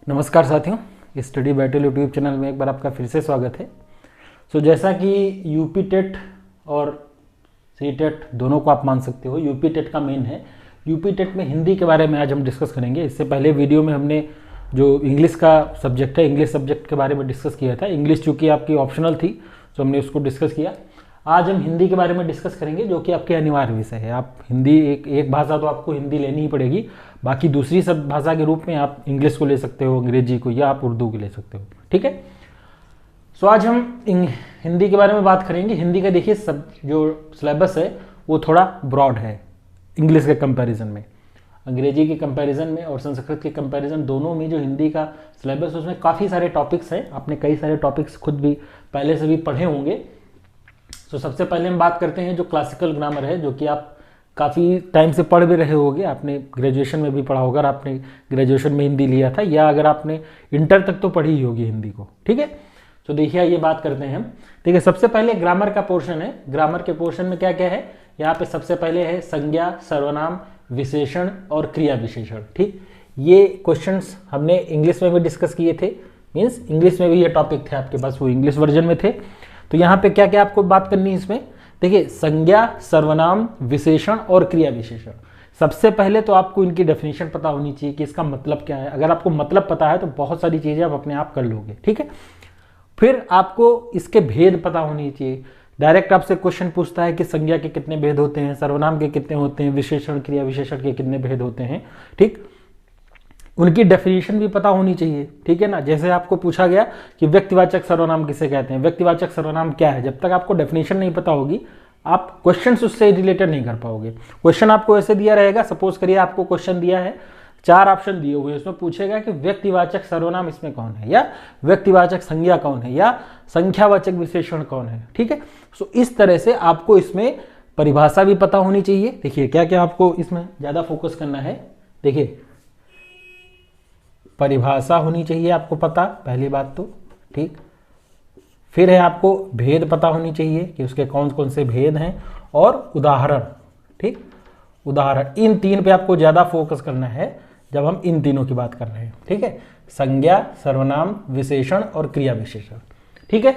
नमस्कार साथियों, study battle YouTube channel में एक बार आपका फिर से स्वागत है। जैसा कि यूपी टेट और सी टेट दोनों को आप मान सकते हो, यूपी टेट का मेन है। यूपी टेट में हिंदी के बारे में आज हम डिस्कस करेंगे। इससे पहले वीडियो में हमने जो इंग्लिश का सब्जेक्ट है, इंग्लिश सब्जेक्ट के बारे में डिस्कस किया था। इंग्लिश चूँकि आपकी ऑप्शनल थी तो हमने उसको डिस्कस किया। आज हम हिंदी के बारे में डिस्कस करेंगे, जो कि आपके अनिवार्य विषय है। आप हिंदी एक भाषा तो आपको हिंदी लेनी ही पड़ेगी, बाकी दूसरी सब भाषा के रूप में आप इंग्लिश को ले सकते हो, अंग्रेजी को, या आप उर्दू को ले सकते हो। ठीक है। आज हम हिंदी के बारे में बात करेंगे। हिंदी का देखिए सब जो सिलेबस है वो थोड़ा ब्रॉड है इंग्लिश के कंपैरिजन में। अंग्रेजी के कंपैरिजन में और संस्कृत के कंपैरिजन दोनों में जो हिंदी का सिलेबस है उसमें काफ़ी सारे टॉपिक्स हैं। आपने कई सारे टॉपिक्स खुद भी पहले से भी पढ़े होंगे। तो सबसे पहले हम बात करते हैं जो क्लासिकल ग्रामर है, जो कि आप काफ़ी टाइम से पढ़ भी रहे होंगे। आपने ग्रेजुएशन में भी पढ़ा होगा, अगर आपने ग्रेजुएशन में हिंदी लिया था, या अगर आपने इंटर तक तो पढ़ी ही होगी हिंदी को। ठीक है। तो देखिए ये बात करते हैं हम। देखिए सबसे पहले ग्रामर का पोर्शन है। ग्रामर के पोर्शन में क्या क्या है, यहाँ पे सबसे पहले है संज्ञा, सर्वनाम, विशेषण और क्रिया विशेषण। ठीक, ये क्वेश्चंस हमने इंग्लिश में भी डिस्कस किए थे। मीन्स इंग्लिश में भी ये टॉपिक थे आपके पास, वो इंग्लिश वर्जन में थे। तो यहाँ पे क्या क्या आपको बात करनी है इसमें, देखिए संज्ञा, सर्वनाम, विशेषण और क्रिया विशेषण। सबसे पहले तो आपको इनकी डेफिनेशन पता होनी चाहिए कि इसका मतलब क्या है। अगर आपको मतलब पता है तो बहुत सारी चीज़ें आप अपने आप कर लोगे। ठीक है। फिर आपको इसके भेद पता होनी चाहिए। डायरेक्ट आपसे क्वेश्चन पूछता है कि संज्ञा के कितने भेद होते हैं, सर्वनाम के कितने होते हैं, विशेषण, क्रिया विशेषण के कितने भेद होते हैं। ठीक, उनकी डेफिनेशन भी पता होनी चाहिए। ठीक है ना। जैसे आपको पूछा गया कि व्यक्तिवाचक सर्वनाम किसे कहते हैं, व्यक्तिवाचक सर्वनाम क्या है, जब तक आपको डेफिनेशन नहीं पता होगी आप क्वेश्चंस उससे रिलेटेड नहीं कर पाओगे। क्वेश्चन आपको ऐसे दिया रहेगा, सपोज करिए आपको क्वेश्चन दिया है, 4 ऑप्शन दिए हुए, उसमें पूछेगा कि व्यक्तिवाचक सर्वनाम इसमें कौन है, या व्यक्तिवाचक संज्ञा कौन है, या संख्यावाचक विशेषण कौन है। ठीक है। सो इस तरह से आपको इसमें परिभाषा भी पता होनी चाहिए। देखिए क्या क्या आपको इसमें ज्यादा फोकस करना है। देखिए परिभाषा होनी चाहिए आपको पता, पहली बात तो। ठीक, फिर है आपको भेद पता होनी चाहिए कि उसके कौन कौन से भेद हैं, और उदाहरण। ठीक, उदाहरण, इन 3 पे आपको ज़्यादा फोकस करना है जब हम इन तीनों की बात कर रहे हैं। ठीक है। संज्ञा, सर्वनाम, विशेषण और क्रिया विशेषण। ठीक है।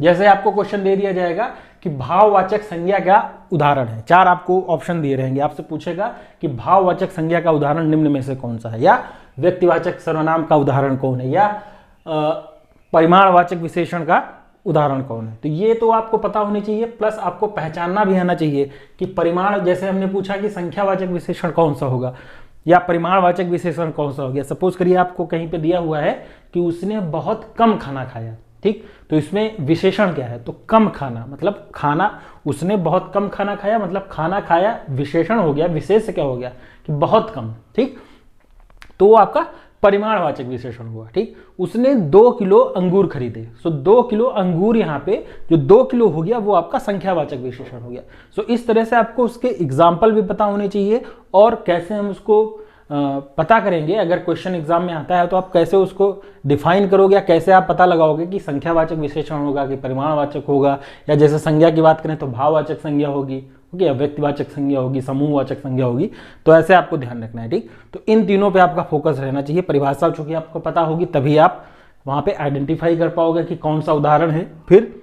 जैसे आपको क्वेश्चन दे दिया जाएगा कि भाववाचक संज्ञा का उदाहरण है, 4 आपको ऑप्शन दिए रहेंगे, आपसे पूछेगा कि भाववाचक संज्ञा का उदाहरण निम्न में से कौन सा है, या व्यक्तिवाचक सर्वनाम का उदाहरण कौन है, या परिमाणवाचक विशेषण का उदाहरण कौन है। तो ये तो आपको पता होनी चाहिए, प्लस आपको पहचानना भी आना चाहिए कि परिमाण, जैसे हमने पूछा कि संख्यावाचक विशेषण कौन सा होगा या परिमाणवाचक विशेषण कौन सा हो गया। सपोज करिए आपको कहीं पे दिया हुआ है कि उसने बहुत कम खाना खाया। ठीक, तो इसमें विशेषण क्या है, तो कम खाना, मतलब खाना, उसने बहुत कम खाना खाया, मतलब खाना खाया विशेषण हो गया, विशेष क्या हो गया कि बहुत कम। ठीक, तो वो आपका परिमाणवाचक विशेषण हुआ। ठीक, उसने 2 किलो अंगूर खरीदे। सो 2 किलो अंगूर, यहाँ पे जो 2 किलो हो गया वो आपका संख्यावाचक विशेषण हो गया। सो इस तरह से आपको उसके एग्जाम्पल भी पता होने चाहिए, और कैसे हम उसको पता करेंगे। अगर क्वेश्चन एग्जाम में आता है तो आप कैसे उसको डिफाइन करोगे, या कैसे आप पता लगाओगे कि संख्यावाचक विशेषण होगा कि परिमाणवाचक होगा, या जैसे संज्ञा की बात करें तो भाववाचक संज्ञा होगी, या व्यक्तिवाचक संज्ञा होगी, समूहवाचक संज्ञा होगी। तो ऐसे आपको ध्यान रखना है। ठीक, तो इन तीनों पे आपका फोकस रहना चाहिए। परिभाषा चूंकि आपको पता होगी तभी आप वहां पे आइडेंटिफाई कर पाओगे कि कौन सा उदाहरण है। फिर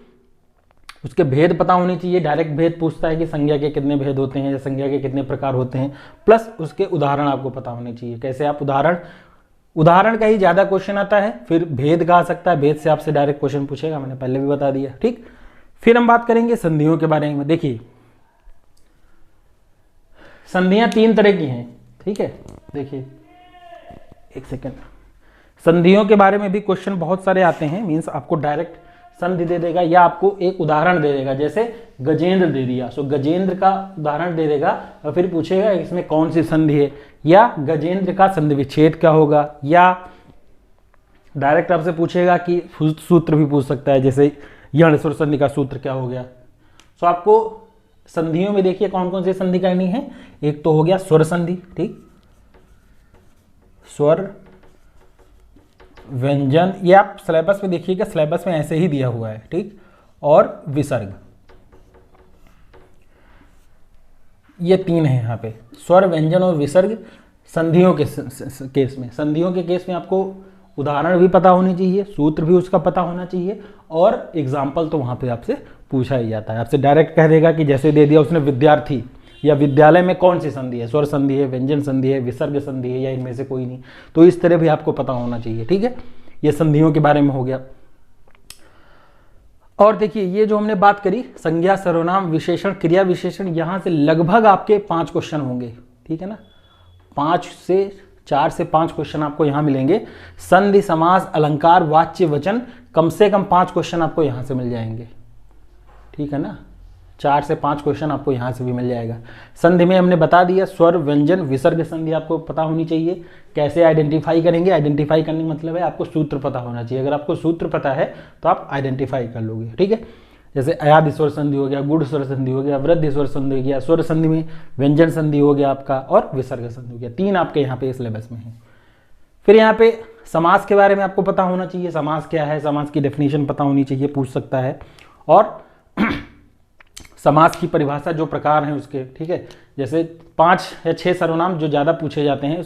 उसके भेद पता होने चाहिए। डायरेक्ट भेद पूछता है कि संज्ञा के कितने भेद होते हैं, या संज्ञा के कितने प्रकार होते हैं, प्लस उसके उदाहरण आपको पता होने चाहिए। कैसे आप उदाहरण का ही ज्यादा क्वेश्चन आता है। फिर भेद का आ सकता है, भेद से आपसे डायरेक्ट क्वेश्चन पूछेगा, मैंने पहले भी बता दिया। ठीक, फिर हम बात करेंगे संधियों के बारे में। देखिए संधियां 3 तरह की हैं। ठीक है, देखिए एक सेकेंड, संधियों के बारे में भी क्वेश्चन बहुत सारे आते हैं। मीन्स आपको डायरेक्ट संधि दे देगा, या आपको एक उदाहरण दे देगा। जैसे गजेंद्र दे दिया, सो गजेंद्र का उदाहरण दे देगा, और फिर पूछेगा इसमें कौन सी संधि है, या गजेंद्र का संधि विच्छेद क्या होगा, या डायरेक्ट आपसे पूछेगा कि सूत्र भी पूछ सकता है, जैसे यण स्वर संधि का सूत्र क्या हो गया। सो आपको संधियों में देखिए कौन कौन सी संधि करनी है। एक तो हो गया स्वर संधि। ठीक, स्वर, व्यंजन, ये आप सिलेबस में देखिएगा, सिलेबस में ऐसे ही दिया हुआ है। ठीक, और विसर्ग, ये 3 है यहाँ पे, स्वर, व्यंजन और विसर्ग। संधियों के केस में, संधियों के केस में आपको उदाहरण भी पता होनी चाहिए, सूत्र भी उसका पता होना चाहिए, और एग्जाम्पल तो वहाँ पे आपसे पूछा ही जाता है। आपसे डायरेक्ट कह देगा कि जैसे दे दिया उसने विद्यार्थी या विद्यालय में कौन सी संधि है, स्वर संधि है, व्यंजन संधि है, विसर्ग संधि है, या इनमें से कोई नहीं। तो इस तरह भी आपको पता होना चाहिए, ठीक है। ये संधियों के बारे में हो गया। और देखिए ये जो हमने बात करी संज्ञा, सर्वनाम, विशेषण, क्रिया विशेषण, यहाँ से लगभग आपके 5 क्वेश्चन होंगे, ठीक है ना। 4 से 5 क्वेश्चन आपको यहाँ मिलेंगे। संधि, समास, अलंकार, वाच्य, वचन, कम से कम 5 क्वेश्चन आपको यहाँ से मिल जाएंगे, ठीक है ना। 4 से 5 क्वेश्चन आपको यहाँ से भी मिल जाएगा। संधि में हमने बता दिया स्वर, व्यंजन, विसर्ग संधि आपको पता होनी चाहिए। कैसे आइडेंटिफाई करेंगे, आइडेंटिफाई करने का मतलब है आपको सूत्र पता होना चाहिए। अगर आपको सूत्र पता है तो आप आइडेंटिफाई कर लोगे, ठीक है। जैसे अयाद स्वर संधि हो गया, गुड़ स्वर संधि हो गया, वृद्ध स्वर संधि हो गया, स्वर संधि में व्यंजन संधि हो गया आपका, और विसर्ग संधि हो गया। 3 आपके यहाँ पे सिलेबस में है। फिर यहाँ पे समास के बारे में आपको पता होना चाहिए, समास क्या है, समास की डेफिनेशन पता होनी चाहिए, पूछ सकता है। और समास की परिभाषा, जो प्रकार हैं उसके, ठीक है। जैसे 5 या 6 सर्वनाम जो ज़्यादा पूछे जाते हैं,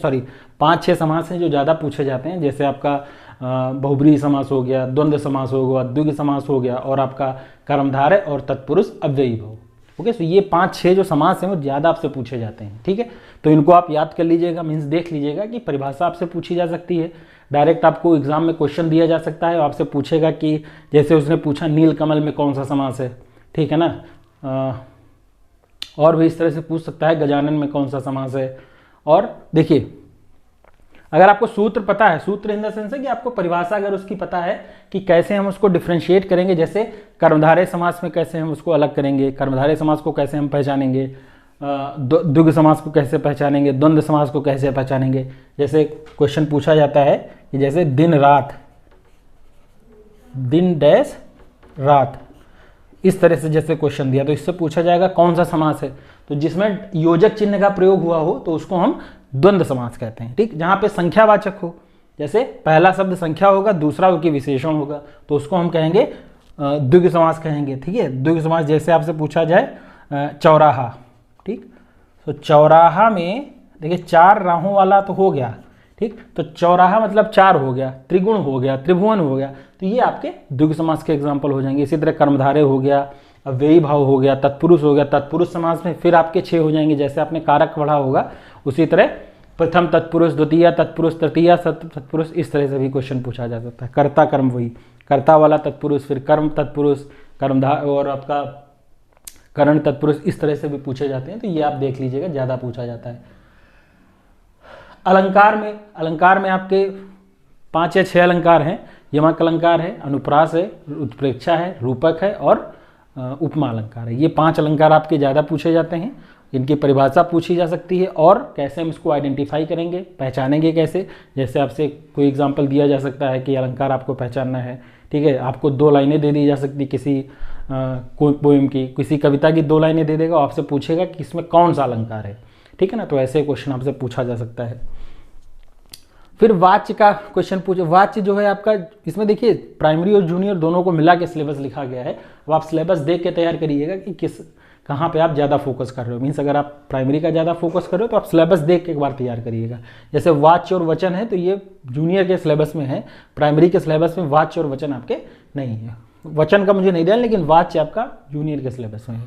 5-6 समास हैं जो ज़्यादा पूछे जाते हैं। जैसे आपका बहुब्रीहि समास हो गया, द्वंद्व समास हो गया, द्विगु समास हो गया, और आपका कर्मधारय और तत्पुरुष अव्ययी भाव। ओके, तो ये 5-6 जो समास हैं वो ज़्यादा आपसे पूछे जाते हैं, ठीक है। तो इनको आप याद कर लीजिएगा, मीन्स देख लीजिएगा कि परिभाषा आपसे पूछी जा सकती है। डायरेक्ट आपको एग्जाम में क्वेश्चन दिया जा सकता है, आपसे पूछेगा कि जैसे उसने पूछा नीलकमल में कौन सा समास है, ठीक है ना। और भी इस तरह से पूछ सकता है गजानन में कौन सा समास है। और देखिए अगर आपको सूत्र पता है, सूत्र इन द सेंस है कि आपको परिभाषा अगर उसकी पता है कि कैसे हम उसको डिफ्रेंशिएट करेंगे, जैसे कर्मधारय समास में कैसे हम उसको अलग करेंगे, कर्मधारय समास को कैसे हम पहचानेंगे, द्विगु समास को कैसे पहचानेंगे, द्वंद्व समास को कैसे पहचानेंगे। जैसे क्वेश्चन पूछा जाता है कि जैसे दिन रात, दिन डैश रात, इस तरह से जैसे क्वेश्चन दिया तो इससे पूछा जाएगा कौन सा समास है। तो जिसमें योजक चिन्ह का प्रयोग हुआ हो तो उसको हम द्वंद्व समास कहते हैं, ठीक। जहाँ पे संख्यावाचक हो, जैसे पहला शब्द संख्या होगा, दूसरा उसकी विशेषण होगा, तो उसको हम कहेंगे द्विगु समास कहेंगे, ठीक है। द्विगु समास जैसे आपसे पूछा जाए चौराहा, ठीक। तो चौराहा में देखिए 4 राहों वाला तो हो गया, ठीक। तो चौराहा मतलब 4 हो गया, त्रिगुण हो गया, त्रिभुवन हो गया, तो ये आपके द्विगु समास के एग्जाम्पल हो जाएंगे। इसी तरह कर्मधारय हो गया, अव्ययी भाव हो गया, तत्पुरुष हो गया। तत्पुरुष समास में फिर आपके 6 हो जाएंगे, जैसे आपने कारक पढ़ा होगा उसी तरह प्रथम तत्पुरुष, द्वितीय तत्पुरुष, तृतीय तत्पुरुष, इस तरह से भी क्वेश्चन पूछा जा सकता है। कर्ता कर्म वही, कर्ता वाला तत्पुरुष, फिर कर्म तत्पुरुष, कर्मधार और आपका करण तत्पुरुष, इस तरह से भी पूछे जाते हैं। तो ये आप देख लीजिएगा, ज़्यादा पूछा जाता है। अलंकार में आपके 5 या 6 अलंकार हैं। यमक अलंकार है, अनुप्रास है, उत्प्रेक्षा है, रूपक है, और उपमा अलंकार है। ये 5 अलंकार आपके ज़्यादा पूछे जाते हैं। इनकी परिभाषा पूछी जा सकती है, और कैसे हम इसको आइडेंटिफाई करेंगे, पहचानेंगे कैसे। जैसे आपसे कोई एग्जांपल दिया जा सकता है कि अलंकार आपको पहचानना है, ठीक है। आपको 2 लाइनें दे दी जा सकती, किसी कोई पोएम की, किसी कविता की 2 लाइनें दे देगा, आपसे पूछेगा कि इसमें कौन सा अलंकार है, ठीक है ना। तो ऐसे क्वेश्चन आपसे पूछा जा सकता है। फिर वाच्य का क्वेश्चन पूछे। वाच्य जो है आपका, इसमें देखिए प्राइमरी और जूनियर दोनों को मिला के सिलेबस लिखा गया है। अब आप सिलेबस देख के तैयार करिएगा कि कहाँ पे आप ज़्यादा फोकस कर रहे हो। मीन्स अगर आप प्राइमरी का ज़्यादा फोकस कर रहे हो तो आप सिलेबस देख के एक बार तैयार करिएगा। जैसे वाच्य और वचन है तो ये जूनियर के सिलेबस में है, प्राइमरी के सिलेबस में वाच्य और वचन आपके नहीं है। वचन का मुझे नहीं ध्यान, लेकिन वाच्य आपका जूनियर के सिलेबस में है।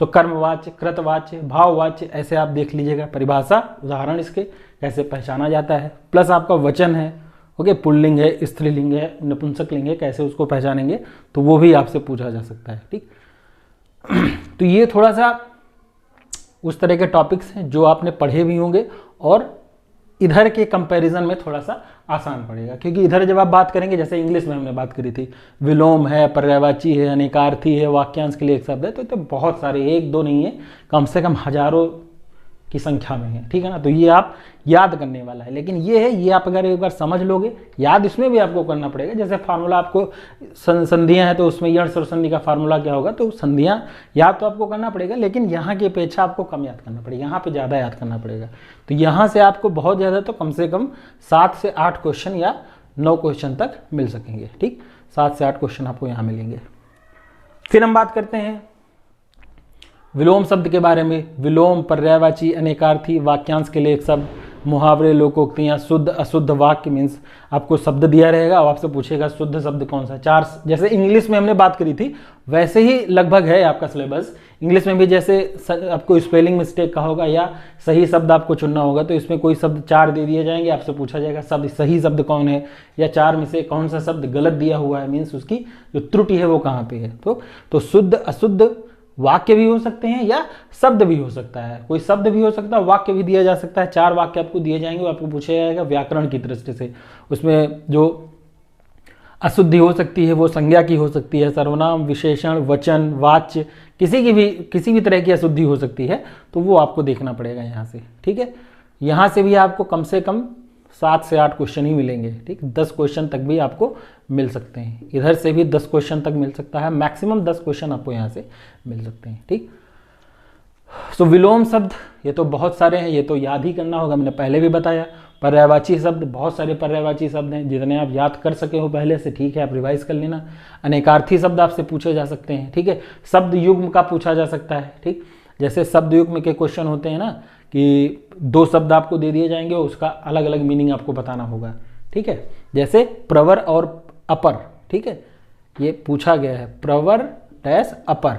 सो कर्मवाच्य, कृतवाच्य, भाववाच्य, ऐसे आप देख लीजिएगा। परिभाषा, उदाहरण इसके कैसे पहचाना जाता है। प्लस आपका वचन है, ओके, पुल्लिंग है, स्त्रीलिंग है, नपुंसक लिंग है, कैसे उसको पहचानेंगे, तो वो भी आपसे पूछा जा सकता है, ठीक। तो ये थोड़ा सा उस तरह के टॉपिक्स हैं जो आपने पढ़े भी होंगे, और इधर के कंपैरिजन में थोड़ा सा आसान पड़ेगा, क्योंकि इधर जब आप बात करेंगे, जैसे इंग्लिश में हमने बात करी थी, विलोम है, पर्यायवाची है, अनेकार्थी है, वाक्यांश के लिए एक शब्द है, तो बहुत सारे, 1-2 नहीं है, कम से कम हजारों की संख्या में है, ठीक है ना। तो ये आप याद करने वाला है। लेकिन ये है, ये आप अगर एक बार समझ लोगे, याद इसमें भी आपको करना पड़ेगा। जैसे फार्मूला आपको संधियां हैं तो उसमें यण स्वर संधि का फार्मूला क्या होगा, तो संधियां याद तो आपको करना पड़ेगा, लेकिन यहाँ की अपेक्षा आपको कम याद करना पड़ेगा, यहाँ पे ज़्यादा याद करना पड़ेगा। तो यहाँ से आपको बहुत ज़्यादा तो कम से कम 7 से 8 क्वेश्चन या 9 क्वेश्चन तक मिल सकेंगे, ठीक। 7 से 8 क्वेश्चन आपको यहाँ मिलेंगे। फिर हम बात करते हैं विलोम शब्द के बारे में। विलोम, पर्यायवाची, अनेकार्थी, वाक्यांश के लिए एक शब्द, मुहावरे, लोकोक्तियाँ, शुद्ध अशुद्ध वाक्य मीन्स आपको शब्द दिया रहेगा और आपसे पूछेगा शुद्ध शब्द कौन सा। चार, जैसे इंग्लिश में हमने बात करी थी वैसे ही लगभग है आपका सिलेबस। इंग्लिश में भी जैसे आपको स्पेलिंग मिस्टेक का होगा या सही शब्द आपको चुनना होगा, तो इसमें कोई शब्द 4 दे दिए जाएंगे, आपसे पूछा जाएगा शब्द सही शब्द कौन है, या 4 में से कौन सा शब्द गलत दिया हुआ है, मीन्स उसकी जो त्रुटि है वो कहाँ पे है। तो शुद्ध अशुद्ध वाक्य भी हो सकते हैं या शब्द भी हो सकता है, कोई शब्द भी हो सकता है, वाक्य भी दिया जा सकता है। 4 वाक्य आपको दिए जाएंगे, आपको पूछा जाएगा व्याकरण की दृष्टि से। उसमें जो अशुद्धि हो सकती है वो संज्ञा की हो सकती है, सर्वनाम, विशेषण, वचन, वाच्य, किसी भी तरह की अशुद्धि हो सकती है, तो वो आपको देखना पड़ेगा यहाँ से। ठीक है, यहाँ से भी आपको कम से कम 7 से 8 क्वेश्चन ही मिलेंगे। ठीक, 10 क्वेश्चन तक भी आपको मिल सकते हैं, इधर से भी 10 क्वेश्चन तक मिल सकता है, मैक्सिमम 10 क्वेश्चन आपको यहाँ से मिल सकते हैं। ठीक, सो विलोम शब्द ये तो बहुत सारे हैं, ये तो याद ही करना होगा, मैंने पहले भी बताया। पर्यायवाची शब्द, बहुत सारे पर्यायवाची शब्द हैं, जितने आप याद कर सके हो पहले से ठीक है, आप रिवाइज कर लेना। अनेकार्थी शब्द आपसे पूछे जा सकते हैं। ठीक है, शब्द युग्म का पूछा जा सकता है। ठीक, जैसे शब्द युग्म के क्वेश्चन होते हैं ना कि 2 शब्द आपको दे दिए जाएंगे, उसका अलग अलग मीनिंग आपको बताना होगा। ठीक है, जैसे प्रवर और अपर। ठीक है, ये पूछा गया है प्रवर डैश अपर,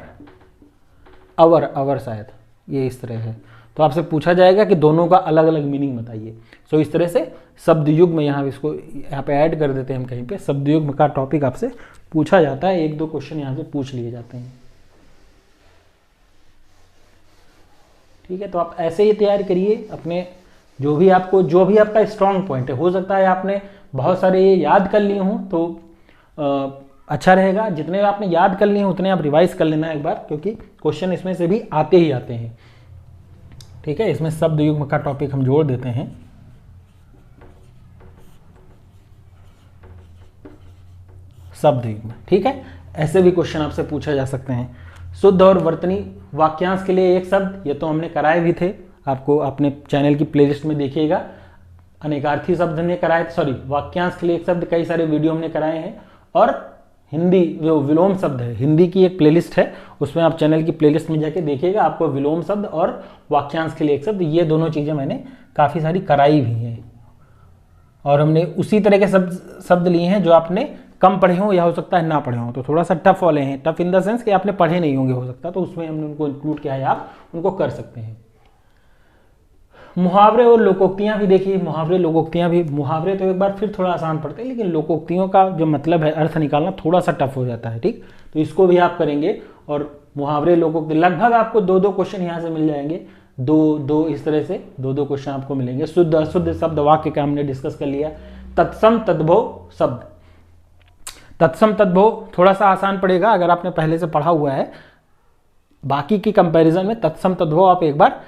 अवर शायद ये इस तरह है, तो आपसे पूछा जाएगा कि दोनों का अलग अलग मीनिंग बताइए। सो इस तरह से शब्द युग्म, यहाँ इसको यहाँ पे ऐड कर देते हैं हम कहीं पे, शब्द युग्म का टॉपिक आपसे पूछा जाता है, 1-2 क्वेश्चन यहाँ से पूछ लिए जाते हैं। ठीक है, तो आप ऐसे ही तैयार करिए अपने जो भी आपका स्ट्रॉन्ग पॉइंट है। हो सकता है आपने बहुत सारे ये याद कर लिए हों तो अच्छा रहेगा, जितने आपने याद कर लिए उतने आप रिवाइज कर लेना एक बार, क्योंकि क्वेश्चन इसमें से भी आते ही आते हैं। ठीक है, इसमें शब्द युग्म का टॉपिक हम जोड़ देते हैं। शब्द युग्म, ठीक है, ऐसे भी क्वेश्चन आपसे पूछा जा सकते हैं। शुद्ध और वर्तनी वाक्यांश के लिए एक शब्द, ये तो हमने कराए भी थे, आपको अपने चैनल की प्लेलिस्ट में देखिएगा। अनेकार्थी शब्द हमने कराए, सॉरी वाक्यांश के लिए एक शब्द, कई सारे वीडियो हमने कराए हैं। और हिंदी जो विलोम शब्द है, हिंदी की एक प्लेलिस्ट है, उसमें आप चैनल की प्लेलिस्ट में जाके देखिएगा, आपको विलोम शब्द और वाक्यांश के लिए एक शब्द, ये दोनों चीज़ें मैंने काफ़ी सारी कराई भी हैं। और हमने उसी तरह के शब्द लिए हैं जो आपने कम पढ़े हों या हो सकता है ना पढ़े हों, तो थोड़ा सा टफ वाले हैं, टफ इन द सेंस कि आपने पढ़े नहीं होंगे हो सकता, तो उसमें हमने उनको इंक्लूड किया है, आप उनको कर सकते हैं। मुहावरे और लोकोक्तियाँ भी देखिए, मुहावरे लोकोक्तियाँ भी, मुहावरे तो एक बार फिर थोड़ा आसान पड़ते हैं, लेकिन लोकोक्तियों का जो मतलब है अर्थ निकालना थोड़ा सा टफ हो जाता है। ठीक, तो इसको भी आप करेंगे। और मुहावरे लोकोक्ति लगभग आपको 2-2 क्वेश्चन यहाँ से मिल जाएंगे, 2-2 इस तरह से 2-2 क्वेश्चन आपको मिलेंगे। शुद्ध अशुद्ध शब्द वाक्य का हमने डिस्कस कर लिया। तत्सम तद्भव शब्द, तत्सम तद्भव थोड़ा सा आसान पड़ेगा अगर आपने पहले से पढ़ा हुआ है, बाकी की कंपैरिजन में तत्सम तद्भव आप एक बार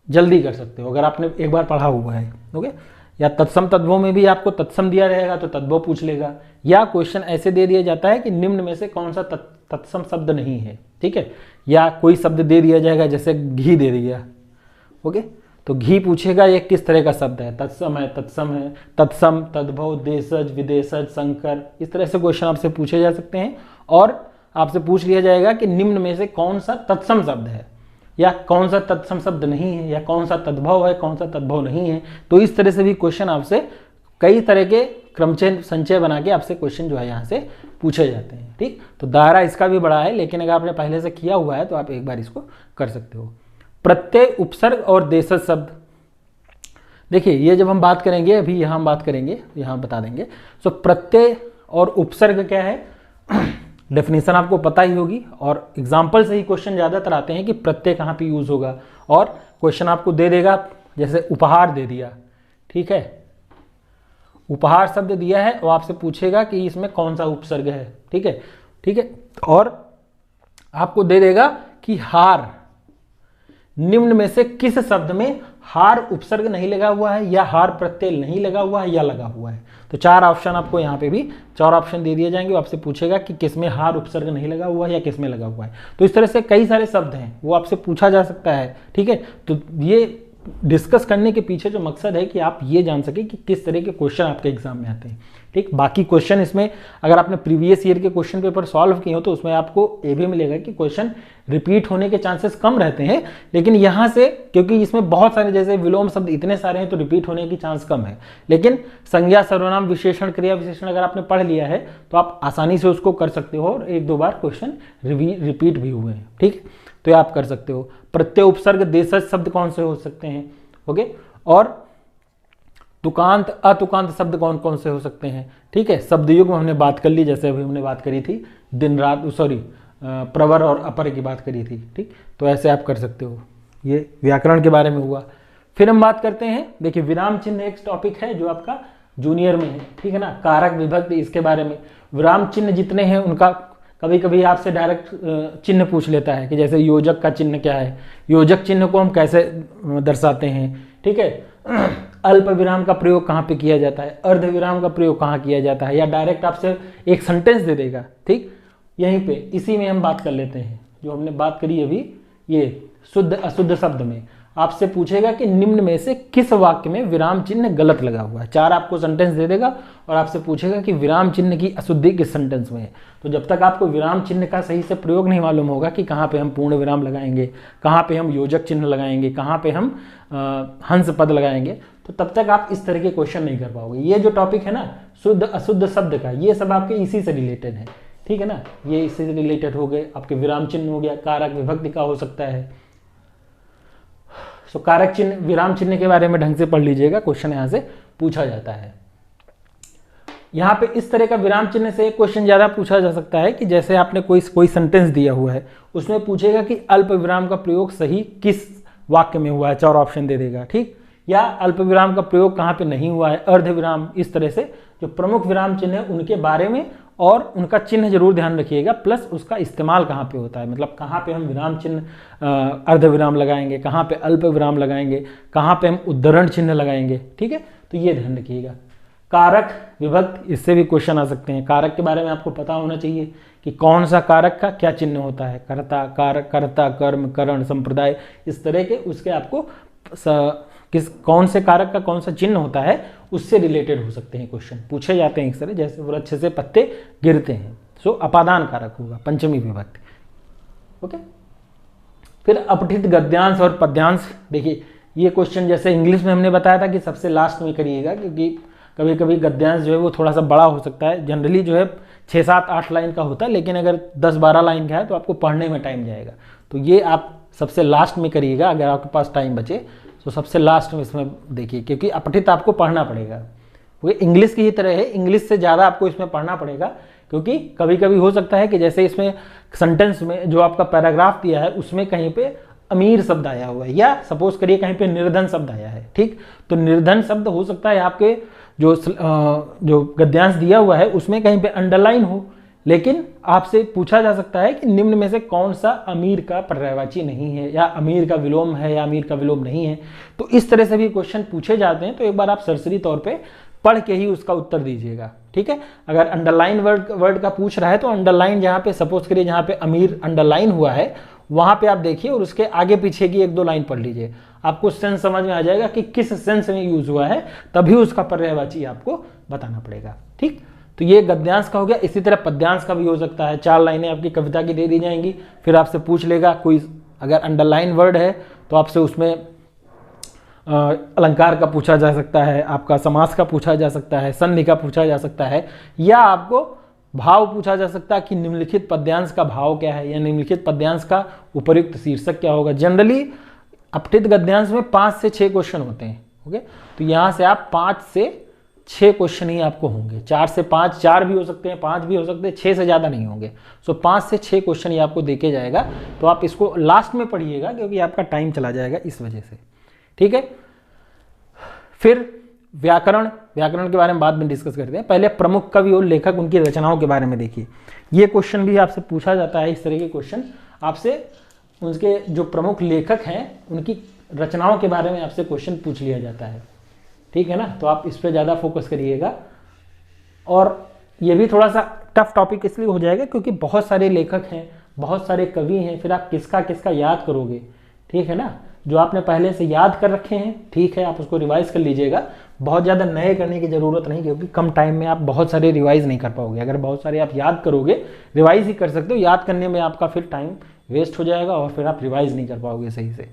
जल्दी कर सकते हो अगर आपने एक बार पढ़ा हुआ है। ओके, या तत्सम तद्भव में भी आपको तत्सम दिया रहेगा तो तद्भव पूछ लेगा, या क्वेश्चन ऐसे दे दिया जाता है कि निम्न में से कौन सा तत्सम शब्द नहीं है। ठीक है, या कोई शब्द दे दिया जाएगा, जैसे घी दे दिया। ओके, तो घी पूछेगा ये किस तरह का शब्द है, तत्सम है, तत्सम है, तत्सम, तद्भव, देशज, विदेशज, संकर, इस तरह से क्वेश्चन आपसे पूछे जा सकते हैं। और आपसे पूछ लिया जाएगा कि निम्न में से कौन सा तत्सम शब्द है, या कौन सा तत्सम शब्द नहीं है, या कौन सा तद्भव है, कौन सा तद्भव नहीं है। तो इस तरह से भी क्वेश्चन आपसे कई तरह के क्रमचय संचय बना के आपसे क्वेश्चन जो है यहाँ से पूछे जाते हैं। ठीक, तो दायरा इसका भी बड़ा है, लेकिन अगर आपने पहले से किया हुआ है तो आप एक बार इसको कर सकते हो। प्रत्यय, उपसर्ग और देशज शब्द, देखिए ये जब हम बात करेंगे, अभी यहाँ हम बात करेंगे, यहाँ बता देंगे। सो प्रत्यय और उपसर्ग क्या है, डेफिनेशन आपको पता ही होगी, और एग्जाम्पल से ही क्वेश्चन ज़्यादातर आते हैं कि प्रत्यय कहाँ पे यूज़ होगा। और क्वेश्चन आपको दे देगा, जैसे उपहार दे दिया, ठीक है, उपहार शब्द दिया है और आपसे पूछेगा कि इसमें कौन सा उपसर्ग है। ठीक है, ठीक है, और आपको दे देगा कि हार, निम्न में से किस शब्द में हार उपसर्ग नहीं लगा हुआ है, या हार प्रत्यय नहीं लगा हुआ है, या लगा हुआ है। तो 4 ऑप्शन आपको यहाँ पे भी 4 ऑप्शन दे दिए जाएंगे, आपसे पूछेगा कि किसमें हार उपसर्ग नहीं लगा हुआ है या किसमें लगा हुआ है। तो इस तरह से कई सारे शब्द हैं, वो आपसे पूछा जा सकता है। ठीक है, तो ये डिस्कस करने के पीछे जो मकसद है कि आप ये जान सके कि किस तरह के क्वेश्चन आपके एग्जाम में आते हैं। ठीक, बाकी क्वेश्चन इसमें अगर आपने प्रीवियस ईयर के क्वेश्चन पेपर सॉल्व किए हो तो उसमें आपको ये भी मिलेगा कि क्वेश्चन रिपीट होने के चांसेस कम रहते हैं, लेकिन यहाँ से क्योंकि इसमें बहुत सारे जैसे विलोम शब्द इतने सारे हैं तो रिपीट होने की चांस कम है। लेकिन संज्ञा, सर्वनाम, विशेषण, क्रिया विशेषण अगर आपने पढ़ लिया है तो आप आसानी से उसको कर सकते हो और एक दो बार क्वेश्चन रिपीट भी हुए हैं। ठीक, तो ये आप कर सकते हो। प्रत्यय, उपसर्ग, देशज शब्द कौन से हो सकते हैं, ओके, और तुकांत, अतुकांत शब्द कौन कौन से हो सकते हैं। ठीक है, शब्द युग में हमने बात कर ली, जैसे अभी हमने बात करी थी दिन रात, प्रवर और अपर की बात करी थी। ठीक, तो ऐसे आप कर सकते हो। ये व्याकरण के बारे में हुआ। फिर हम बात करते हैं, देखिए विराम चिन्ह एक टॉपिक है जो आपका जूनियर में है। ठीक है ना, कारक विभक्ति, इसके बारे में विराम चिन्ह जितने हैं उनका कभी कभी आपसे डायरेक्ट चिन्ह पूछ लेता है कि जैसे योजक का चिन्ह क्या है, योजक चिन्ह को हम कैसे दर्शाते हैं। ठीक है, अल्प विराम का प्रयोग कहाँ पे किया जाता है, अर्ध विराम का प्रयोग कहाँ किया जाता है, या डायरेक्ट आपसे एक सेंटेंस दे देगा। ठीक, यहीं पे इसी में हम बात कर लेते हैं जो हमने बात करी अभी, ये शुद्ध अशुद्ध शब्द में आपसे पूछेगा कि निम्न में से किस वाक्य में विराम चिन्ह गलत लगा हुआ है। 4 आपको सेंटेंस दे देगा और आपसे पूछेगा कि विराम चिन्ह की अशुद्धि किस सेंटेंस में है। तो जब तक आपको विराम चिन्ह का सही से प्रयोग नहीं मालूम होगा कि कहाँ पे हम पूर्ण विराम लगाएंगे, कहाँ पे हम योजक चिन्ह लगाएंगे, कहाँ पे हम हंस पद लगाएंगे, तो तब तक आप इस तरह के क्वेश्चन नहीं कर पाओगे। ये जो टॉपिक है ना शुद्ध अशुद्ध शब्द का, ये सब आपके इसी से रिलेटेड है। ठीक है ना, ये इससे रिलेटेड हो गए। आपके विराम चिन्ह हो गया, कारक विभक्ति का हो सकता है। सो कारक चिन्ह, विराम चिन्ह के बारे में ढंग से पढ़ लीजिएगा, क्वेश्चन यहां से पूछा जाता है। यहां पे इस तरह का विराम चिन्ह से एक क्वेश्चन ज्यादा पूछा जा सकता है कि जैसे आपने कोई सेंटेंस दिया हुआ है, उसमें पूछेगा कि अल्प विराम का प्रयोग सही किस वाक्य में हुआ है, 4 ऑप्शन दे देगा। ठीक, या अल्प विराम का प्रयोग कहाँ पे नहीं हुआ है, अर्ध विराम, इस तरह से जो प्रमुख विराम चिन्ह है उनके बारे में, और उनका चिन्ह जरूर ध्यान रखिएगा, प्लस उसका इस्तेमाल कहाँ पे होता है, मतलब कहाँ पे हम विराम चिन्ह अर्ध विराम लगाएंगे, कहाँ पे अल्प विराम लगाएंगे, कहाँ पे हम उद्धरण चिन्ह लगाएंगे। ठीक है, तो ये ध्यान रखिएगा। कारक विभक्त, इससे भी क्वेश्चन आ सकते हैं। कारक के बारे में आपको पता होना चाहिए कि कौन सा कारक का क्या चिन्ह होता है, कर्ता, कारक, कर्ता, कर्म, करण, संप्रदाय, इस तरह के उसके आपको कौन से कारक का कौन सा चिन्ह होता है उससे रिलेटेड हो सकते हैं क्वेश्चन, पूछे जाते हैं इस तरह, जैसे वृक्ष से पत्ते गिरते हैं। सो अपादान कारक होगा, पंचमी विभक्ति। ओके, फिर अपठित गद्यांश और पद्यांश। देखिए ये क्वेश्चन जैसे इंग्लिश में हमने बताया था कि सबसे लास्ट में करिएगा, क्योंकि कभी कभी गद्यांश जो है वो थोड़ा सा बड़ा हो सकता है। जनरली जो है 6, 7, 8 लाइन का होता है, लेकिन अगर 10, 12 लाइन का है तो आपको पढ़ने में टाइम जाएगा। तो ये आप सबसे लास्ट में करिएगा अगर आपके पास टाइम बचे तो सबसे लास्ट में इसमें देखिए, क्योंकि अपठित आपको पढ़ना पड़ेगा। वो इंग्लिश की ही तरह है, इंग्लिश से ज़्यादा आपको इसमें पढ़ना पड़ेगा, क्योंकि कभी कभी हो सकता है कि जैसे इसमें सेंटेंस में जो आपका पैराग्राफ दिया है उसमें कहीं पे अमीर शब्द आया हुआ है, या सपोज करिए कहीं पे निर्धन शब्द आया है। ठीक, तो निर्धन शब्द हो सकता है आपके जो गद्यांश दिया हुआ है उसमें कहीं पे अंडरलाइन हो, लेकिन आपसे पूछा जा सकता है कि निम्न में से कौन सा अमीर का पर्यायवाची नहीं है, या अमीर का विलोम है, या अमीर का विलोम नहीं है। तो इस तरह से भी क्वेश्चन पूछे जाते हैं, तो एक बार आप सरसरी तौर पे पढ़ के ही उसका उत्तर दीजिएगा। ठीक है, अगर अंडरलाइन वर्ड का पूछ रहा है तो अंडरलाइन जहाँ पे सपोज करिए जहाँ पे अमीर अंडरलाइन हुआ है वहाँ पे आप देखिए और उसके आगे पीछे की 1-2 लाइन पढ़ लीजिए, आपको सेंस समझ में आ जाएगा कि किस सेंस में यूज हुआ है, तभी उसका पर्यायवाची आपको बताना पड़ेगा। ठीक, तो ये गद्यांश का हो गया। इसी तरह पद्यांश का भी हो सकता है, 4 लाइनें आपकी कविता की दे दी जाएंगी, फिर आपसे पूछ लेगा कोई अगर अंडरलाइन वर्ड है तो आपसे उसमें अलंकार का पूछा जा सकता है, आपका समास का पूछा जा सकता है, संधि का पूछा जा सकता है, या आपको भाव पूछा जा सकता है कि निम्नलिखित पद्यांश का भाव क्या है, या निम्नलिखित पद्यांश का उपयुक्त शीर्षक क्या होगा। जनरली अपठित गद्यांश में 5 से 6 क्वेश्चन होते हैं। ओके, तो यहाँ से आप 5 से 6 क्वेश्चन ही आपको होंगे, 4 से 5, 4 भी हो सकते हैं, 5 भी हो सकते हैं, 6 से ज़्यादा नहीं होंगे। सो 5 से 6 क्वेश्चन ही आपको देके जाएगा, तो आप इसको लास्ट में पढ़िएगा क्योंकि आपका टाइम चला जाएगा इस वजह से। ठीक है, फिर व्याकरण के बारे में बाद में डिस्कस करते हैं। पहले प्रमुख कवि और लेखक, उनकी रचनाओं के बारे में देखिए। ये क्वेश्चन भी आपसे पूछा जाता है, इस तरह के क्वेश्चन आपसे उनके जो प्रमुख लेखक हैं उनकी रचनाओं के बारे में आपसे क्वेश्चन पूछ लिया जाता है। ठीक है ना, तो आप इस पर ज़्यादा फोकस करिएगा। और ये भी थोड़ा सा टफ टॉपिक इसलिए हो जाएगा क्योंकि बहुत सारे लेखक हैं, बहुत सारे कवि हैं, फिर आप किसका किसका याद करोगे। ठीक है ना, जो आपने पहले से याद कर रखे हैं ठीक है, आप उसको रिवाइज कर लीजिएगा। बहुत ज़्यादा नए करने की ज़रूरत नहीं, क्योंकि कम टाइम में आप बहुत सारे रिवाइज नहीं कर पाओगे। अगर बहुत सारे आप याद करोगे, रिवाइज ही कर सकते हो, याद करने में आपका फिर टाइम वेस्ट हो जाएगा और फिर आप रिवाइज नहीं कर पाओगे सही से,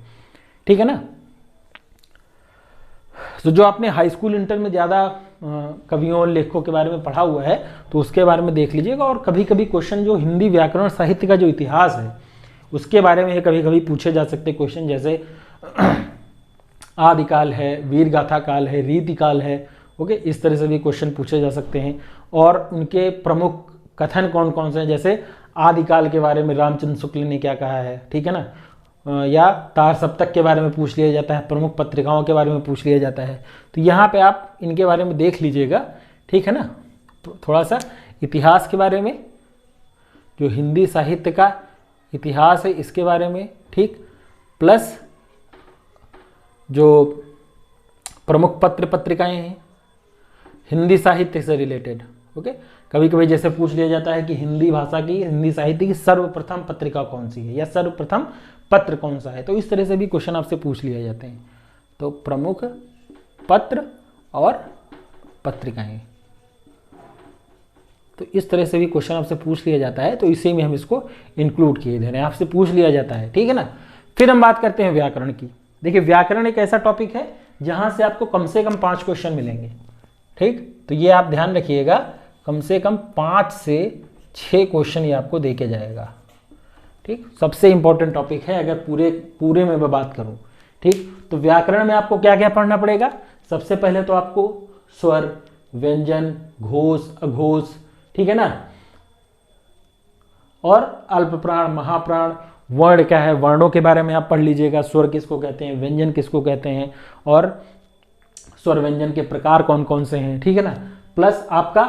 ठीक है ना। तो जो आपने हाई स्कूल इंटर में ज़्यादा कवियों और लेखकों के बारे में पढ़ा हुआ है तो उसके बारे में देख लीजिएगा। और कभी कभी क्वेश्चन जो हिंदी व्याकरण साहित्य का जो इतिहास है उसके बारे में कभी कभी पूछे जा सकते क्वेश्चन, जैसे आदिकाल है, वीर गाथा काल है, रीति काल है, ओके, इस तरह से भी क्वेश्चन पूछे जा सकते हैं। और उनके प्रमुख कथन कौन कौन से हैं, जैसे आदिकाल के बारे में रामचंद्र शुक्ल ने क्या कहा है, ठीक है ना, या तार सप्तक के बारे में पूछ लिया जाता है, प्रमुख पत्रिकाओं के बारे में पूछ लिया जाता है। तो यहाँ पे आप इनके बारे में देख लीजिएगा, ठीक है ना। तो थोड़ा सा इतिहास के बारे में, जो हिंदी साहित्य का इतिहास है इसके बारे में, ठीक, प्लस जो प्रमुख पत्र पत्रिकाएं हैं हिंदी साहित्य से रिलेटेड, ओके। कभी कभी जैसे पूछ लिया जाता है कि हिंदी भाषा की, हिंदी साहित्य की सर्वप्रथम पत्रिका कौन सी है या सर्वप्रथम पत्र कौन सा है, तो इस तरह से भी क्वेश्चन आपसे पूछ लिए जाते हैं। तो प्रमुख पत्र और पत्रिकाएं, तो इस तरह से भी क्वेश्चन आपसे पूछ लिया जाता है, तो इसी में हम इसको इंक्लूड किए दे रहे हैं, आपसे पूछ लिया जाता है, ठीक है ना। फिर हम बात करते हैं व्याकरण की। देखिए व्याकरण एक ऐसा टॉपिक है जहां से आपको कम से कम 5 क्वेश्चन मिलेंगे, ठीक। तो ये आप ध्यान रखिएगा, कम से कम 5 से 6 क्वेश्चन ये आपको देके जाएगा, ठीक। सबसे इंपॉर्टेंट टॉपिक है अगर पूरे में मैं बात करूं, ठीक। तो व्याकरण में आपको क्या क्या पढ़ना पड़ेगा। सबसे पहले तो आपको स्वर, व्यंजन, घोष, अघोष, ठीक है ना, और अल्प प्राण, महाप्राण, वर्ण क्या है, वर्णों के बारे में आप पढ़ लीजिएगा, स्वर किसको कहते हैं, व्यंजन किसको कहते हैं, और स्वर व्यंजन के प्रकार कौन कौन से हैं, ठीक है ना। प्लस आपका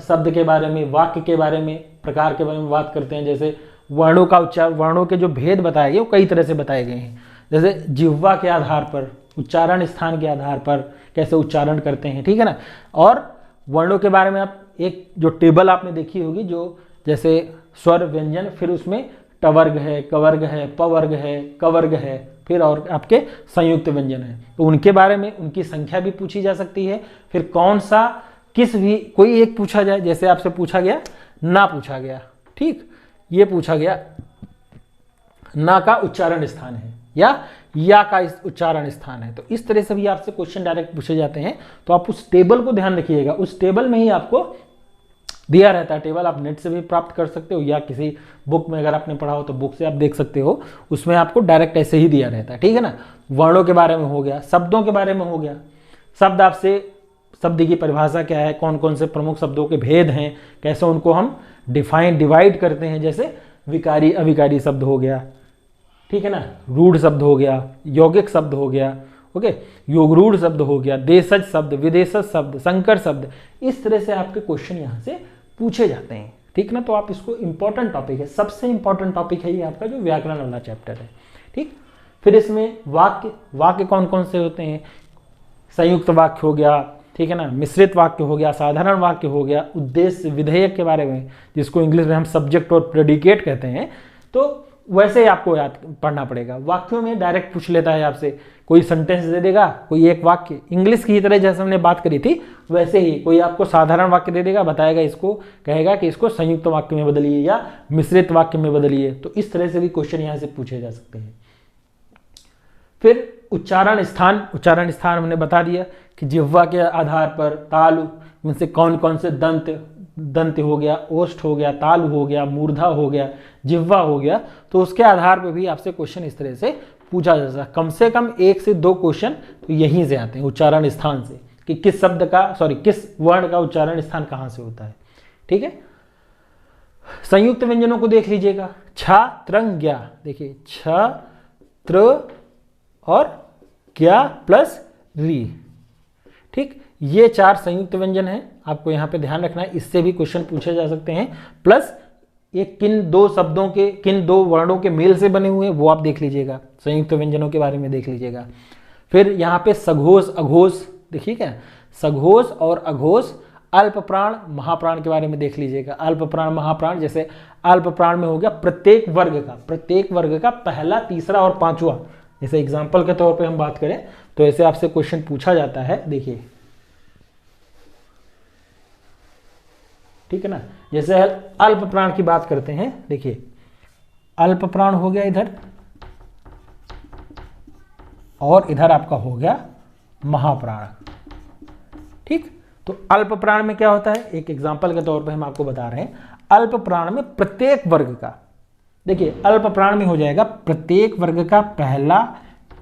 शब्द के बारे में, वाक्य के बारे में, प्रकार के बारे में बात करते हैं। जैसे वर्णों का उच्चारण, वर्णों के जो भेद बताए गए वो कई तरह से बताए गए हैं, जैसे जिह्वा के आधार पर, उच्चारण स्थान के आधार पर कैसे उच्चारण करते हैं, ठीक है ना। और वर्णों के बारे में आप एक जो टेबल आपने देखी होगी, जो जैसे स्वर व्यंजन, फिर उसमें टवर्ग है, कवर्ग है, पवर्ग है, कवर्ग है, फिर और आपके संयुक्त व्यंजन है, तो उनके बारे में, उनकी संख्या भी पूछी जा सकती है। फिर कौन सा, किस भी कोई एक पूछा जाए, जैसे आपसे पूछा गया ना, पूछा गया, ठीक, ये पूछा गया ना का उच्चारण स्थान है या का उच्चारण स्थान है, तो इस तरह से भी आपसे क्वेश्चन डायरेक्ट पूछे जाते हैं। तो आप उस टेबल को ध्यान रखिएगा, उस टेबल में ही आपको दिया रहता है। टेबल आप नेट से भी प्राप्त कर सकते हो या किसी बुक में अगर आपने पढ़ा हो तो बुक से आप देख सकते हो, उसमें आपको डायरेक्ट ऐसे ही दिया रहता है, ठीक है ना। वर्णों के बारे में हो गया, शब्दों के बारे में हो गया, शब्द आपसे, शब्द की परिभाषा क्या है, कौन कौन से प्रमुख शब्दों के भेद हैं, कैसे उनको हम डिवाइड करते हैं, जैसे विकारी अविकारी शब्द हो गया, ठीक है ना, रूढ़ शब्द हो गया, यौगिक शब्द हो गया, ओके, योगरूढ़ शब्द हो गया, देशज शब्द, विदेशज शब्द, संकर शब्द, इस तरह से आपके क्वेश्चन यहाँ से पूछे जाते हैं, ठीक ना। तो आप इसको इंपॉर्टेंट टॉपिक है, सबसे इंपॉर्टेंट टॉपिक है ये आपका जो व्याकरण वाला चैप्टर है, ठीक। फिर इसमें वाक्य कौन कौन से होते हैं, संयुक्त वाक्य हो गया, ठीक है ना, मिश्रित वाक्य हो गया, साधारण वाक्य हो गया, उद्देश्य विधेयक के बारे में, जिसको इंग्लिश में हम सब्जेक्ट और प्रेडिकेट कहते हैं, तो वैसे ही आपको याद पढ़ना पड़ेगा। वाक्यों में डायरेक्ट पूछ लेता है आपसे, कोई सेंटेंस दे देगा, कोई एक वाक्य इंग्लिश की तरह जैसे हमने बात करी थी वैसे ही, कोई आपको साधारण वाक्य दे देगा, बताएगा, इसको कहेगा कि इसको संयुक्त वाक्य में बदलिए या मिश्रित वाक्य में बदलिए, तो इस तरह से भी क्वेश्चन यहाँ से पूछे जा सकते हैं। फिर उच्चारण स्थान हमने बता दिया कि जिह्वा के आधार पर तालु, इनसे कौन कौन से दंत हो गया, ओष्ठ हो गया, तालु हो गया, मूर्धा हो गया, जिह्वा हो गया, तो उसके आधार पर भी आपसे क्वेश्चन इस तरह से पूछा जा सकता है। कम से कम 1 से 2 क्वेश्चन तो यहीं से आते हैं, उच्चारण स्थान से, कि किस वर्ण का उच्चारण स्थान कहाँ से होता है, ठीक है। संयुक्त व्यंजनों को देख लीजिएगा, छ, त्रंग, ज्ञा, देखिए छ, त्र और ज्ञा प्लस री, ठीक, ये 4 संयुक्त व्यंजन हैं, आपको यहाँ पे ध्यान रखना है, इससे भी क्वेश्चन पूछे जा सकते हैं। प्लस ये किन 2 शब्दों के, किन 2 वर्णों के मेल से बने हुए हैं वो आप देख लीजिएगा, संयुक्त व्यंजनों के बारे में देख लीजिएगा। फिर यहाँ पे सघोष अघोष, देखिए क्या, सघोष और अघोष, अल्प प्राण महाप्राण के बारे में देख लीजिएगा। अल्प प्राण महाप्राण, जैसे अल्प प्राण में हो गया प्रत्येक वर्ग का पहला, तीसरा और 5वां जैसे एग्जाम्पल के तौर पे हम बात करें तो ऐसे आपसे क्वेश्चन पूछा जाता है, देखिए ठीक है ना। जैसे अल्प प्राण की बात करते हैं, देखिए अल्प प्राण हो गया इधर, और इधर आपका हो गया महाप्राण, ठीक। तो अल्प प्राण में क्या होता है, एक एग्जांपल के तौर पे हम आपको बता रहे हैं। अल्प प्राण में प्रत्येक वर्ग का, देखिए अल्प प्राण में हो जाएगा प्रत्येक वर्ग का पहला,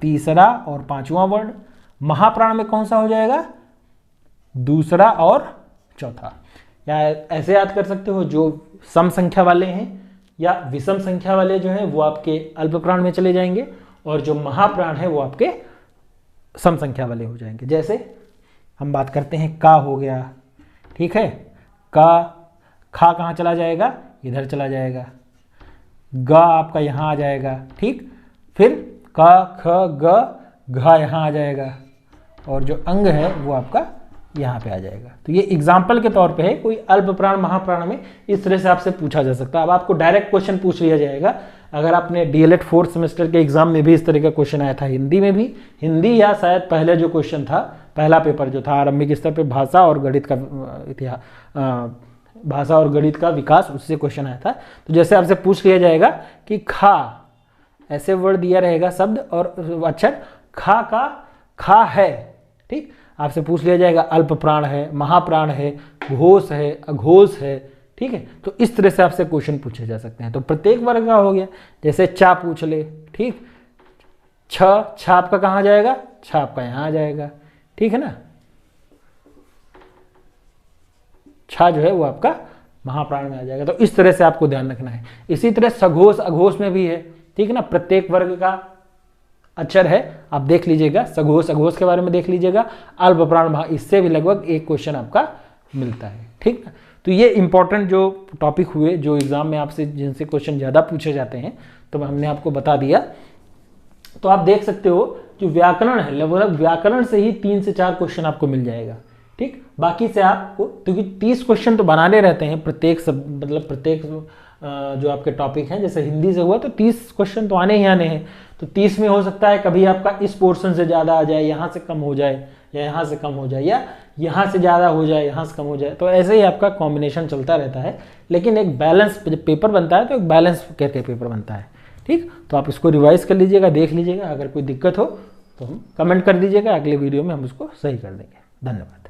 तीसरा और पांचवां वर्ण। महाप्राण में कौन सा हो जाएगा, दूसरा और चौथा। या ऐसे याद कर सकते हो, जो सम संख्या वाले हैं या विषम संख्या वाले जो हैं वो आपके अल्प प्राण में चले जाएंगे, और जो महाप्राण है वो आपके सम संख्या वाले हो जाएंगे। जैसे हम बात करते हैं का हो गया, ठीक है, का, खा कहाँ चला जाएगा, इधर चला जाएगा, गा आपका यहाँ आ जाएगा, ठीक। फिर का, ख, ग, घा यहाँ आ जाएगा, और जो अंग है वो आपका यहाँ पे आ जाएगा। तो ये एग्जाम्पल के तौर पे है, कोई अल्प प्राण महाप्राण में इस तरह से आपसे पूछा जा सकता है। अब आपको डायरेक्ट क्वेश्चन पूछ लिया जाएगा, अगर आपने डीएलएड 4th सेमेस्टर के एग्जाम में भी इस तरह का क्वेश्चन आया था, हिंदी में भी, हिंदी या शायद पहले जो क्वेश्चन था, पहला पेपर जो था आरंभिक स्तर पे भाषा और गणित का इतिहास, भाषा और गणित का विकास, उससे क्वेश्चन आया था। तो जैसे आपसे पूछ लिया जाएगा कि खा, ऐसे वर्ड दिया रहेगा शब्द और अक्षर, खा का खा है, ठीक। आपसे पूछ लिया जाएगा अल्प प्राण है, महाप्राण है, घोष है, अघोष है, ठीक है। तो इस तरह से आपसे क्वेश्चन पूछे जा सकते हैं। तो प्रत्येक वर्ग का हो गया। जैसे चा पूछ ले, ठीक, छ, छा आपका कहाँ जाएगा, छा आपका यहाँ आ जाएगा, ठीक है ना। छा जो है वो आपका महाप्राण में आ जाएगा। तो इस तरह से आपको ध्यान रखना है। इसी तरह सघोष अघोष में भी है, ठीक है ना, प्रत्येक वर्ग का अक्षर है, आप देख लीजिएगा, सघोष अघोष के बारे में देख लीजिएगा, अल्प प्राण महा, इससे भी लगभग एक क्वेश्चन आपका मिलता है, ठीक है। तो ये इंपॉर्टेंट जो टॉपिक हुए, जो एग्जाम में आपसे जिनसे क्वेश्चन ज़्यादा पूछे जाते हैं, तो हमने आपको बता दिया। तो आप देख सकते हो जो व्याकरण है, लगभग व्याकरण से ही 3 से 4 क्वेश्चन आपको मिल जाएगा, ठीक। बाकी से आपको, क्योंकि 30 क्वेश्चन तो बनाने रहते हैं प्रत्येक मतलब प्रत्येक जो आपके टॉपिक हैं, जैसे हिंदी से हुआ तो 30 क्वेश्चन तो आने ही आने हैं। तो 30 में हो सकता है कभी आपका इस पोर्शन से ज़्यादा आ जाए, यहाँ से कम हो जाए, या यहाँ से कम हो जाए, या यहाँ से ज़्यादा हो जाए, यहाँ से कम हो जाए। तो ऐसे ही आपका कॉम्बिनेशन चलता रहता है। लेकिन एक बैलेंस, जब पेपर बनता है तो एक बैलेंस करके पेपर बनता है, ठीक। तो आप इसको रिवाइज कर लीजिएगा, देख लीजिएगा। अगर कोई दिक्कत हो तो हम कमेंट कर दीजिएगा, अगले वीडियो में हम उसको सही कर देंगे। धन्यवाद।